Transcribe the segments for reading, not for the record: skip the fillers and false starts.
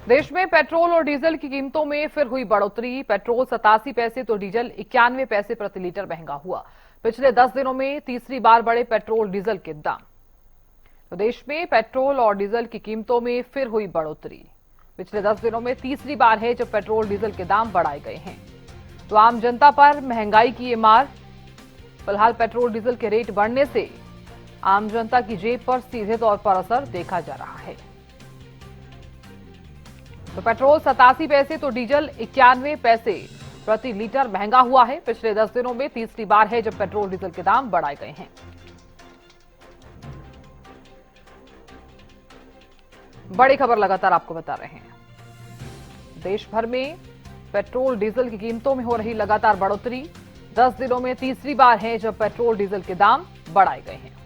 देश में पेट्रोल और डीजल की कीमतों में फिर हुई बढ़ोतरी। पेट्रोल 87 पैसे तो डीजल 91 पैसे प्रति लीटर महंगा हुआ। पिछले 10 दिनों में तीसरी बार बढ़े पेट्रोल डीजल के दाम। तो देश में पेट्रोल और डीजल की कीमतों में फिर हुई बढ़ोतरी। पिछले 10 दिनों में तीसरी बार है जब पेट्रोल डीजल के दाम बढ़ाए गए हैं। तो आम जनता पर महंगाई की ये मार। फिलहाल पेट्रोल डीजल के रेट बढ़ने से आम जनता की जेब पर सीधे तौर पर असर देखा जा रहा है। तो पेट्रोल 87 पैसे तो डीजल 91 पैसे प्रति लीटर महंगा हुआ है। पिछले 10 दिनों में तीसरी बार है जब पेट्रोल डीजल के दाम बढ़ाए गए हैं। बड़ी खबर लगातार आपको बता रहे हैं। देश भर में पेट्रोल डीजल की कीमतों में हो रही लगातार बढ़ोतरी। 10 दिनों में तीसरी बार है जब पेट्रोल डीजल के दाम बढ़ाए गए हैं।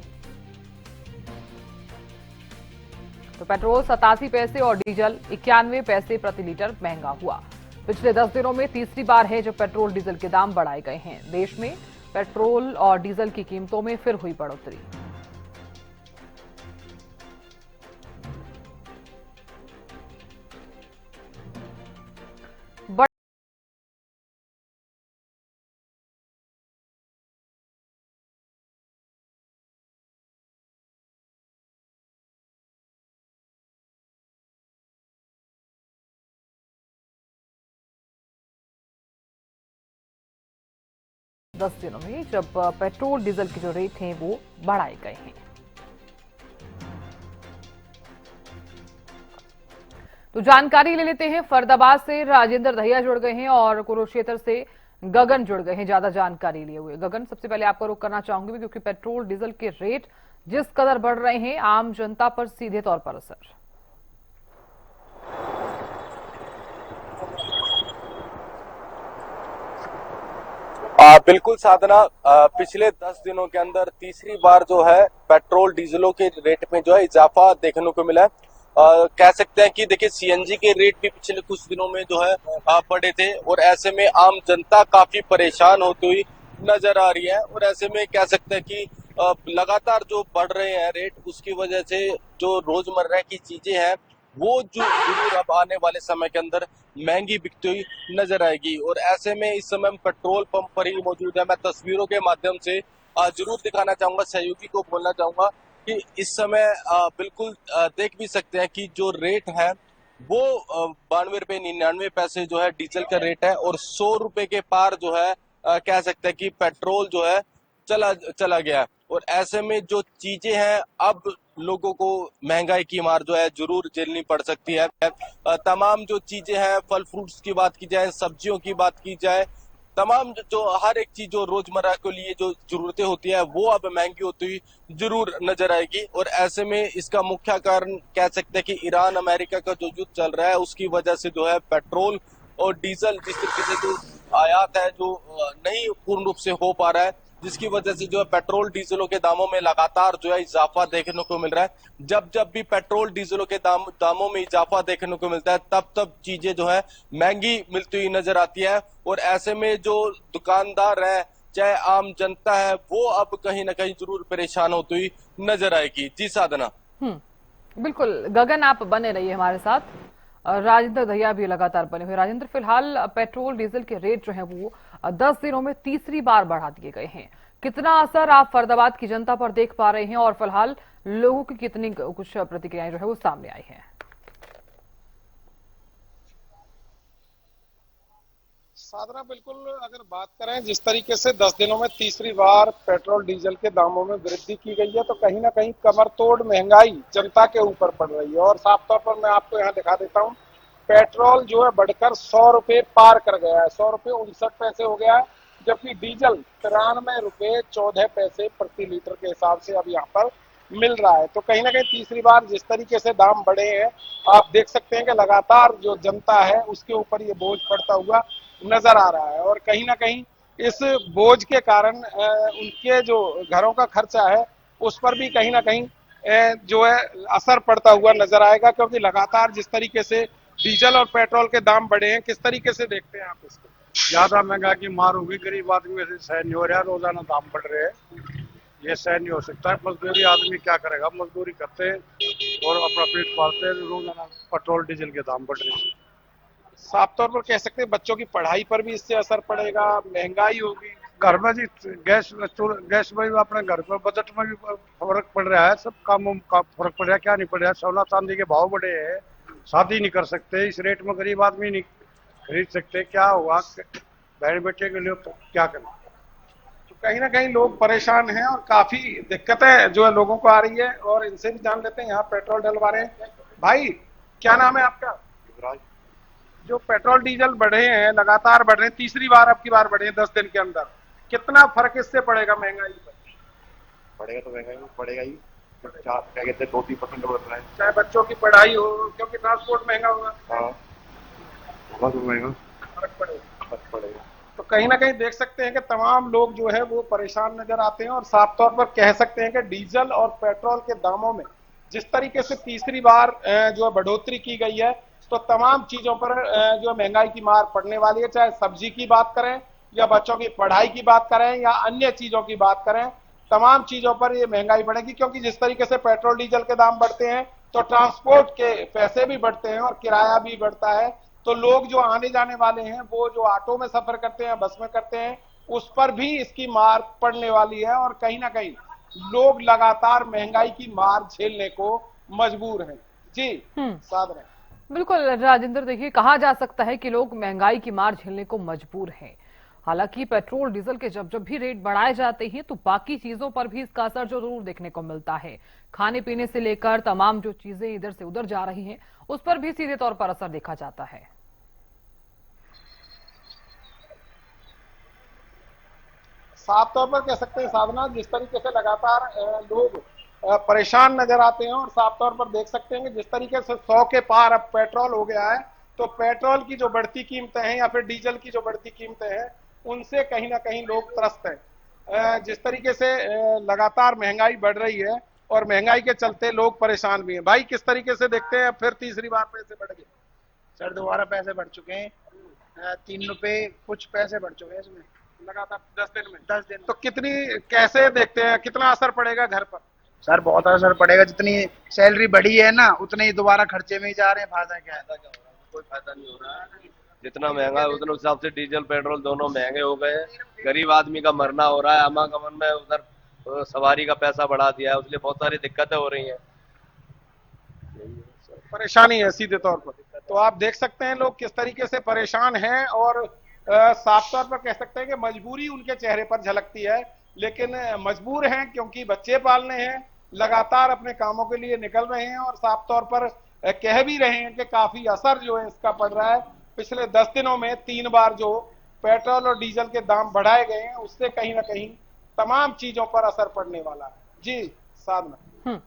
तो पेट्रोल 87 पैसे और डीजल 91 पैसे प्रति लीटर महंगा हुआ। पिछले 10 दिनों में तीसरी बार है जब पेट्रोल डीजल के दाम बढ़ाए गए हैं। देश में पेट्रोल और डीजल की कीमतों में फिर हुई बढ़ोतरी। दस दिनों में जब पेट्रोल डीजल के जो रेट हैं वो बढ़ाए गए हैं। तो जानकारी ले लेते हैं। फरीदाबाद से राजेंद्र दहिया जुड़ गए हैं और कुरुक्षेत्र से गगन जुड़ गए हैं ज्यादा जानकारी लिए हुए। गगन, सबसे पहले आपका रुख करना चाहूंगी क्योंकि पेट्रोल डीजल के रेट जिस कदर बढ़ रहे हैं, आम जनता पर सीधे तौर पर असर। बिल्कुल साधना, पिछले 10 दिनों के अंदर तीसरी बार जो है पेट्रोल डीजलों के रेट में जो है इजाफा देखने को मिला है। कह सकते हैं कि देखिए सीएनजी के रेट भी पिछले कुछ दिनों में जो है बढ़े थे और ऐसे में आम जनता काफी परेशान होती हुई नजर आ रही है। और ऐसे में कह सकते हैं कि लगातार जो बढ़ रहे हैं रेट, उसकी वजह से जो रोजमर्रा की चीजें हैं वो जो जरूर अब आने वाले समय के अंदर महंगी बिकती हुई नजर आएगी। और ऐसे में इस समय हम पेट्रोल पंप पर ही मौजूद है। मैं तस्वीरों के माध्यम से जरूर दिखाना चाहूंगा, सहयोगी को बोलना चाहूंगा कि इस समय बिल्कुल देख भी सकते हैं कि जो रेट है वो 92 रुपये 99 पैसे जो है डीजल का रेट है और 100 रुपए के पार जो है कह सकते हैं कि पेट्रोल जो है चला चला गया है। और ऐसे में जो चीजें हैं अब लोगों को महंगाई की मार जो है जरूर झेलनी पड़ सकती है। तमाम जो चीजें हैं, फल फ्रूट्स की बात की जाए, सब्जियों की बात की जाए, तमाम जो हर एक चीज जो रोजमर्रा के लिए जो जरूरतें होती है वो अब महंगी होती हुई जरूर नजर आएगी। और ऐसे में इसका मुख्य कारण कह सकते हैं कि ईरान अमेरिका का जो युद्ध चल रहा है उसकी वजह से जो है पेट्रोल और डीजल जिस तरीके से जो आयात है जो नहीं पूर्ण रूप से हो पा रहा है, जिसकी वजह से जो है पेट्रोल डीजलों के दामों में लगातार जो है इजाफा देखने को मिल रहा है। जब जब भी पेट्रोल डीजलों के दामों में इजाफा देखने को मिलता है तब तब चीजें जो है महंगी मिलती हुई नजर आती है। और ऐसे में जो दुकानदार है, चाहे आम जनता है, वो अब कहीं ना कहीं जरूर परेशान होती हुई नजर आएगी। जी साधना। बिल्कुल गगन, आप बने रहिए हमारे साथ। राजेंद्र दहिया भी लगातार बने हुए। राजेंद्र, फिलहाल पेट्रोल डीजल के रेट जो है वो 10 दिनों में तीसरी बार बढ़ा दिए गए हैं। कितना असर आप फरीदाबाद की जनता पर देख पा रहे हैं और फिलहाल लोगों की कितनी कुछ प्रतिक्रियाएं जो है वो सामने आई हैं? साधना, बिल्कुल अगर बात करें जिस तरीके से 10 दिनों में तीसरी बार पेट्रोल डीजल के दामों में वृद्धि की गई है तो कहीं ना कहीं कमर तोड़ महंगाई जनता के ऊपर पड़ रही है। और साफ तौर पर मैं आपको यहाँ दिखा देता हूँ, पेट्रोल जो है बढ़कर 100 रुपए पार कर गया है, 100 रुपए 59 पैसे हो गया है। जबकि डीजल 93 रुपए 14 पैसे प्रति लीटर के हिसाब से अब यहाँ पर मिल रहा है। तो कहीं ना कहीं तीसरी बार जिस तरीके से दाम बढ़े हैं, आप देख सकते हैं कि लगातार जो जनता है उसके ऊपर ये बोझ पड़ता हुआ नजर आ रहा है। और कहीं ना कहीं इस बोझ के कारण उनके जो घरों का खर्चा है उस पर भी कहीं ना कहीं जो है असर पड़ता हुआ नजर आएगा, क्योंकि लगातार जिस तरीके से डीजल और पेट्रोल के दाम बढ़े हैं, किस तरीके से देखते हैं आप इसको? ज्यादा महंगा की मार होगी, गरीब आदमी से सहन नहीं हो रहा, रोजाना दाम बढ़ रहे हैं। ये सहन नहीं हो सकता है। मजदूरी आदमी क्या करेगा, मजदूरी करते हैं और अपना पेट पालते हैं, रोजाना पेट्रोल डीजल के दाम बढ़ रहे हैं। साफ तौर पर कह सकते हैं बच्चों की पढ़ाई पर भी इससे असर पड़ेगा, महंगाई होगी। घर में जी गैस में भी, अपने घर में बजट में भी फर्क पड़ रहा है, सब कामों का फर्क पड़ रहा है। क्या नहीं पड़ रहा है, सोना चांदी के भाव बढ़े हैं, शादी नहीं कर सकते इस रेट में, गरीब आदमी नहीं खरीद सकते। क्या हुआ, बहन बेटे के लिए तो क्या करें। तो कहीं ना कहीं लोग परेशान हैं और काफी दिक्कतें जो है लोगों को आ रही है। और इनसे भी जान लेते हैं, यहाँ पेट्रोल डलवा रहे हैं। भाई क्या नाम है आपका? जो पेट्रोल डीजल बढ़े हैं, लगातार बढ़ रहे हैं, तीसरी बार अब की बार बढ़े हैं 10 दिन के अंदर, कितना फर्क इससे पड़ेगा महंगाई पर? पड़ेगा तो महंगाई में पड़ेगा ही। क्या कहते हैं, 2-3% बढ़ रहा है। चाहे बच्चों की पढ़ाई हो, क्योंकि ट्रांसपोर्ट महंगा होगा, हाँ, होगा तो महंगा, फर्क पड़ेगा। फर्क पड़ेगा। तो कहीं ना कहीं देख सकते हैं कि तमाम लोग जो है वो परेशान नजर आते हैं। और साफ तौर पर कह सकते हैं कि डीजल और पेट्रोल के दामों में जिस तरीके से तीसरी बार जो है बढ़ोतरी की गई है, तो तमाम चीजों पर जो है महंगाई की मार पड़ने वाली है। चाहे सब्जी की बात करें या बच्चों की पढ़ाई की बात करें या अन्य चीजों की बात करें, तमाम चीजों पर ये महंगाई बढ़ेगी। क्योंकि जिस तरीके से पेट्रोल डीजल के दाम बढ़ते हैं तो ट्रांसपोर्ट के पैसे भी बढ़ते हैं और किराया भी बढ़ता है। तो लोग जो आने जाने वाले हैं, वो जो ऑटो में सफर करते हैं, बस में करते हैं, उस पर भी इसकी मार पड़ने वाली है। और कहीं ना कहीं लोग लगातार महंगाई की मार झेलने को मजबूर हैं। जी साधना। बिल्कुल राजेंद्र, देखिए कहा जा सकता है कि लोग महंगाई की मार झेलने को मजबूर हैं। हालांकि पेट्रोल डीजल के जब जब भी रेट बढ़ाए जाते हैं तो बाकी चीजों पर भी इसका असर जरूर देखने को मिलता है। खाने पीने से लेकर तमाम जो चीजें इधर से उधर जा रही हैं उस पर भी सीधे तौर पर असर देखा जाता है। साफ तौर पर कह सकते हैं साधना, जिस तरीके से लगातार लोग परेशान नजर आते हैं। और साफ तौर पर देख सकते हैं कि जिस तरीके से 100 के पार अब पेट्रोल हो गया है, तो पेट्रोल की जो बढ़ती कीमतें हैं या फिर डीजल की जो बढ़ती कीमतें हैं, उनसे कहीं ना कहीं लोग त्रस्त हैं। जिस तरीके से लगातार महंगाई बढ़ रही है और महंगाई के चलते लोग परेशान भी हैं। भाई किस तरीके से देखते हैं, फिर तीसरी बार पैसे बढ़ गए? सर दोबारा पैसे बढ़ चुके हैं, 3 रुपए कुछ पैसे बढ़ चुके हैं इसमें लगातार 10 दिन में। 10 दिन। तो कितनी, कैसे देखते हैं, कितना असर पड़ेगा घर पर? सर बहुत असर पड़ेगा, जितनी सैलरी बढ़ी है ना उतने ही दोबारा खर्चे में ही जा रहे हैं। फायदा क्या है? कोई फायदा नहीं हो रहा है। जितना महंगा है उतने हिसाब से डीजल पेट्रोल दोनों महंगे हो गए हैं। गरीब आदमी का मरना हो रहा है। आवागमन में उधर सवारी का पैसा बढ़ा दिया है, उसलिए बहुत सारी दिक्कतें हो रही हैं। परेशानी है सीधे तौर पर। तो आप देख सकते हैं लोग किस तरीके से परेशान हैं। और साफ तौर पर कह सकते हैं कि मजबूरी उनके चेहरे पर झलकती है। लेकिन मजबूर हैं क्योंकि बच्चे पालने हैं, लगातार अपने कामों के लिए निकल रहे हैं। और साफ तौर पर कह भी रहे हैं कि काफी असर जो है इसका पड़ रहा है। पिछले 10 दिनों में 3 बार जो पेट्रोल और डीजल के दाम बढ़ाए गए हैं, उससे कहीं ना कहीं तमाम चीजों पर असर पड़ने वाला है। जी साधना।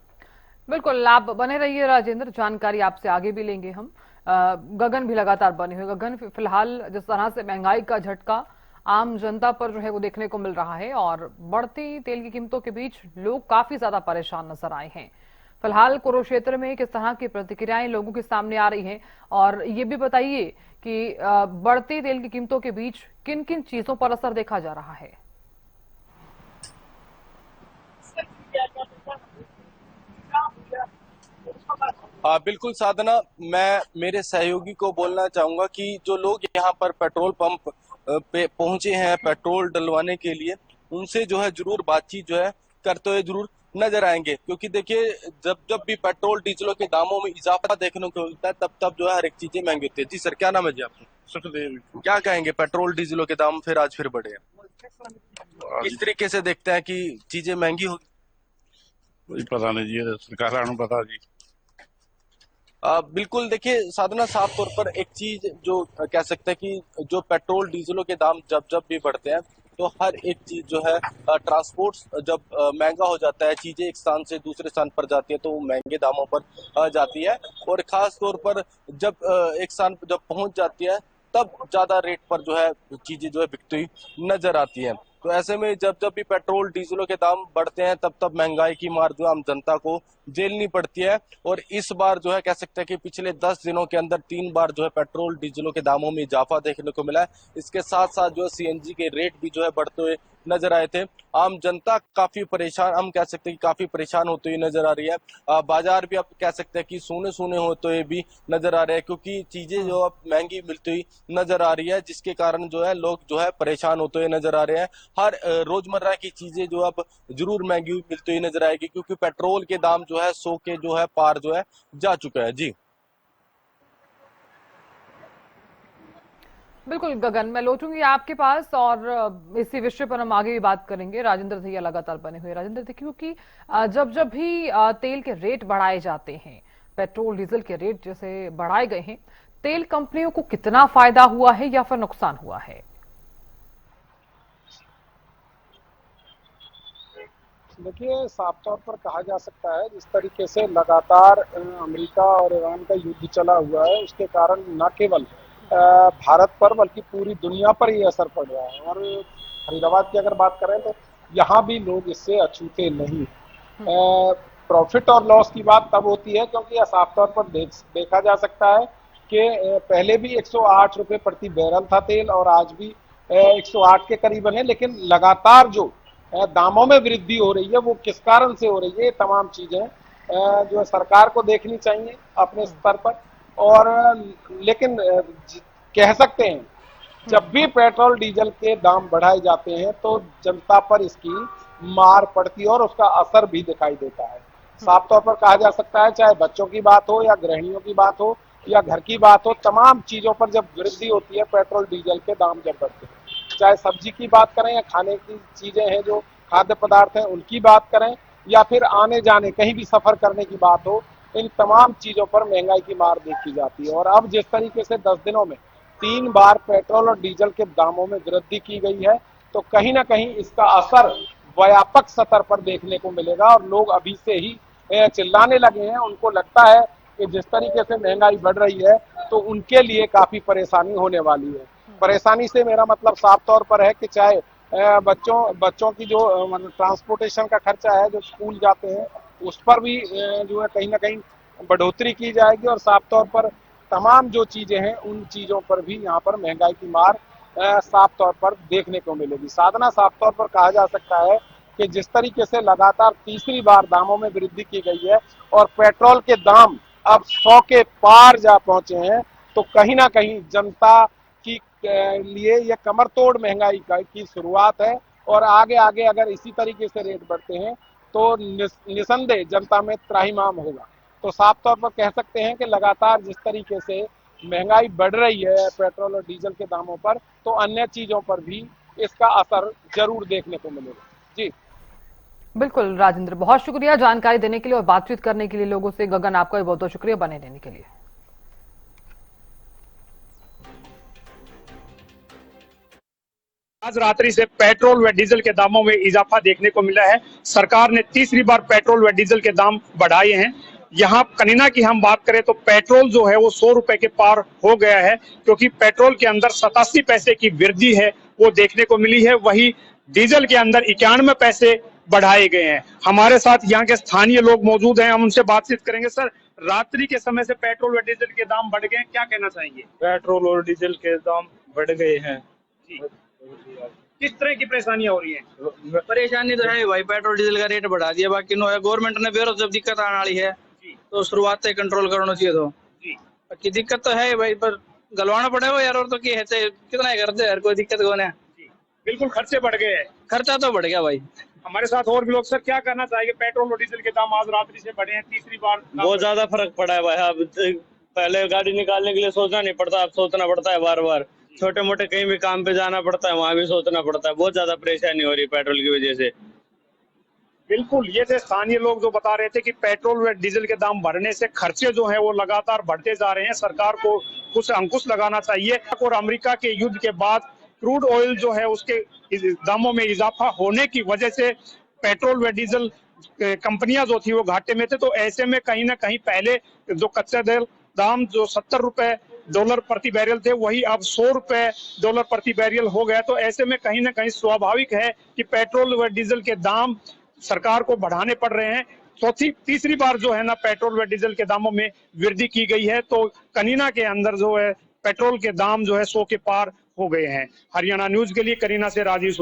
बिल्कुल, आप बने रहिए राजेंद्र, जानकारी आपसे आगे भी लेंगे हम। गगन भी लगातार बने हुए। गगन, फिलहाल जिस तरह से महंगाई का झटका आम जनता पर जो है वो देखने को मिल रहा है और बढ़ती तेल की कीमतों के बीच लोग काफी ज्यादा परेशान नजर आए हैं। फिलहाल कुरुक्षेत्र में किस तरह की प्रतिक्रियाएं लोगों के सामने आ रही हैं, और ये भी बताइए कि बढ़ती तेल की कीमतों के बीच किन किन चीजों पर असर देखा जा रहा है? बिल्कुल साधना, मैं मेरे सहयोगी को बोलना चाहूंगा कि जो लोग यहाँ पर पेट्रोल पंप पे पहुंचे हैं पेट्रोल डलवाने के लिए, उनसे जो है जरूर बातचीत जो है करते हुए जरूर नजर आएंगे। क्योंकि देखिए, जब जब भी पेट्रोल डीजलों के दामों में इजाफा देखने को मिलता है, तब तब जो है हर एक चीजें महंगी होती है। जी सर, क्या नाम है जी आपका? सुखदेव। क्या कहेंगे, पेट्रोल डीजलों के दाम फिर आज फिर बढ़े हैं, किस तरीके से देखते हैं कि चीजें महंगी होगी? कोई पता नहीं जी, सरकार को पता जी। बिल्कुल, देखिए साधना, साफ तौर पर एक चीज जो कह सकते हैं कि जो पेट्रोल डीजलों के दाम जब जब भी बढ़ते हैं, तो हर एक चीज जो है ट्रांसपोर्ट जब महंगा हो जाता है, चीजें एक स्थान से दूसरे स्थान पर जाती है तो वो महंगे दामों पर जाती है। और खास तौर पर जब एक स्थान पर जब पहुंच जाती है, तब ज्यादा रेट पर जो है चीजें जो है बिकती हुई नजर आती है। तो ऐसे में जब जब भी पेट्रोल डीजलों के दाम बढ़ते हैं, तब तब महंगाई की मार जो आम जनता को झेलनी पड़ती है। और इस बार जो है कह सकते हैं कि पिछले 10 दिनों के अंदर 3 बार जो है पेट्रोल डीजलों के दामों में इजाफा देखने को मिला है। इसके साथ साथ जो है सीएनजी के रेट भी जो है बढ़ते हुए नजर आए थे। आम जनता काफी परेशान, हम कह सकते हैं कि काफी परेशान होते हुए नजर आ रही है। बाजार भी आप कह सकते हैं कि सोने सोने होते हुए भी नजर आ रहे हैं, क्योंकि चीजें जो अब महंगी मिलती हुई नजर आ रही है, जिसके कारण जो है लोग जो है परेशान होते हुए नजर आ रहे हैं। हर रोजमर्रा की चीजें जो अब जरूर महंगी मिलती हुई नजर आएगी, क्योंकि पेट्रोल के दाम जो है 100 के जो है पार जो है जा चुका है। जी बिल्कुल गगन, मैं लौटूंगी आपके पास और इसी विषय पर हम आगे भी बात करेंगे। राजेंद्र भैया लगातार बने हुए। राजेंद्र, देखिए क्योंकि जब जब भी तेल के रेट बढ़ाए जाते हैं, पेट्रोल डीजल के रेट जैसे बढ़ाए गए हैं, तेल कंपनियों को कितना फायदा हुआ है या फिर नुकसान हुआ है? देखिए, साफ तौर पर कहा जा सकता है जिस तरीके से लगातार अमेरिका और ईरान का युद्ध चला हुआ है, उसके कारण न केवल भारत पर बल्कि पूरी दुनिया पर ये असर पड़ रहा है। और फरीदाबाद की अगर बात करें तो यहाँ भी लोग इससे अछूते नहीं। प्रॉफिट और लॉस की बात तब होती है क्योंकि यह साफ तौर पर देखा जा सकता है कि पहले भी 108 रुपये प्रति बैरल था तेल, और आज भी 108 के करीबन है। लेकिन लगातार जो दामों में वृद्धि हो रही है वो किस कारण से हो रही है, ये तमाम चीजें जो सरकार को देखनी चाहिए अपने स्तर पर। और लेकिन कह सकते हैं जब भी पेट्रोल डीजल के दाम बढ़ाए जाते हैं तो जनता पर इसकी मार पड़ती है और उसका असर भी दिखाई देता है। साफ तौर पर कहा जा सकता है, चाहे बच्चों की बात हो या गृहिणियों की बात हो या घर की बात हो, तमाम चीजों पर जब वृद्धि होती है, पेट्रोल डीजल के दाम जब बढ़ते हैं, चाहे सब्जी की बात करें या खाने की चीजें हैं जो खाद्य पदार्थ हैं उनकी बात करें, या फिर आने जाने कहीं भी सफर करने की बात हो, इन तमाम चीजों पर महंगाई की मार देखी जाती है। और अब जिस तरीके से 10 दिनों में 3 बार पेट्रोल और डीजल के दामों में वृद्धि की गई है, तो कहीं ना कहीं इसका असर व्यापक स्तर पर देखने को मिलेगा। और लोग अभी से ही चिल्लाने लगे हैं। उनको लगता है कि जिस तरीके से महंगाई बढ़ रही है तो उनके लिए काफी परेशानी होने वाली है। परेशानी से मेरा मतलब साफ तौर पर है कि चाहे बच्चों की जो मतलब ट्रांसपोर्टेशन का खर्चा है, जो स्कूल जाते हैं, उस पर भी जो है कहीं ना कहीं बढ़ोतरी की जाएगी। और साफ तौर पर तमाम जो चीजें हैं उन चीजों पर भी यहाँ पर महंगाई की मार साफ तौर पर देखने को मिलेगी। साधना, साफ तौर पर कहा जा सकता है कि जिस तरीके से लगातार तीसरी बार दामों में वृद्धि की गई है और पेट्रोल के दाम अब 100 के पार जा पहुंचे हैं, तो कहीं ना कहीं जनता की लिए यह कमर तोड़ महंगाई की शुरुआत है। और आगे आगे अगर इसी तरीके से रेट बढ़ते हैं तो निसंदेह जनता में त्राहिमाम होगा। तो साफ तौर पर कह सकते हैं कि लगातार जिस तरीके से महंगाई बढ़ रही है पेट्रोल और डीजल के दामों पर, तो अन्य चीजों पर भी इसका असर जरूर देखने को मिलेगा। जी बिल्कुल राजेंद्र, बहुत शुक्रिया जानकारी देने के लिए और बातचीत करने के लिए लोगों से। गगन, आपका भी बहुत बहुत शुक्रिया बने रहने के लिए। आज रात्रि से पेट्रोल व डीजल के दामों में इजाफा देखने को मिला है। सरकार ने तीसरी बार पेट्रोल व डीजल के दाम बढ़ाए हैं। यहाँ कनीना की हम बात करें तो पेट्रोल जो है वो 100 रुपए के पार हो गया है, क्योंकि पेट्रोल के अंदर 87 पैसे की वृद्धि है वो देखने को मिली है। वही डीजल के अंदर 91 पैसे बढ़ाए गए हैं। हमारे साथ यहाँ के स्थानीय लोग मौजूद हैं, हम उनसे बातचीत करेंगे। सर, रात्रि के समय से पेट्रोल व डीजल के दाम बढ़ गए हैं, क्या कहना चाहेंगे? पेट्रोल और डीजल के दाम बढ़ गए हैं। किस तरह की परेशानियां हो रही हैं? परेशानी तो है भाई, पेट्रोल डीजल का रेट बढ़ा दिया, बाकी नो है गवर्नमेंट ने बेरोज जब दिक्कत आने वाली है तो शुरुआत से कंट्रोल करना चाहिए। तो बाकी दिक्कत तो है भाई, पर गलवाना पड़ेगा यार। और तो क्या है, कितना करते यार, कोई दिक्कत कौन है। बिल्कुल खर्चे बढ़ गए हैं। खर्चा तो बढ़ गया भाई। हमारे साथ और भी लोग। सर, क्या करना चाहिए? पेट्रोल और डीजल के दाम आज रात्रि से बढ़े हैं, तीसरी बार। बहुत ज्यादा फर्क पड़ा है भाई। अब पहले गाड़ी निकालने के लिए सोचना नहीं पड़ता, अब सोचना पड़ता है बार बार। छोटे मोटे कहीं भी काम पे जाना पड़ता है, वहाँ भी सोचना पड़ता है। बहुत ज्यादा परेशानी हो रही है पेट्रोल की वजह से। बिल्कुल, ये थे स्थानीय लोग जो बता रहे थे कि पेट्रोल व डीजल के दाम बढ़ने से खर्चे जो हैं वो लगातार बढ़ते जा रहे हैं। सरकार को कुछ अंकुश लगाना चाहिए। और अमेरिका के युद्ध के बाद क्रूड ऑयल जो है उसके दामों में इजाफा होने की वजह से पेट्रोल व डीजल कंपनियां जो थी वो घाटे में थे। तो ऐसे में कहीं ना कहीं पहले जो कच्चा तेल दाम जो 70 रुपए डॉलर प्रति बैरल थे, वही अब 100 रुपए डॉलर प्रति बैरल हो गया। तो ऐसे में कहीं ना कहीं स्वाभाविक है कि पेट्रोल व डीजल के दाम सरकार को बढ़ाने पड़ रहे हैं। तीसरी बार जो है ना पेट्रोल व डीजल के दामों में वृद्धि की गई है, तो कनीना के अंदर जो है पेट्रोल के दाम जो है 100 के पार हो गए हैं। हरियाणा न्यूज के लिए कनीना से राजीव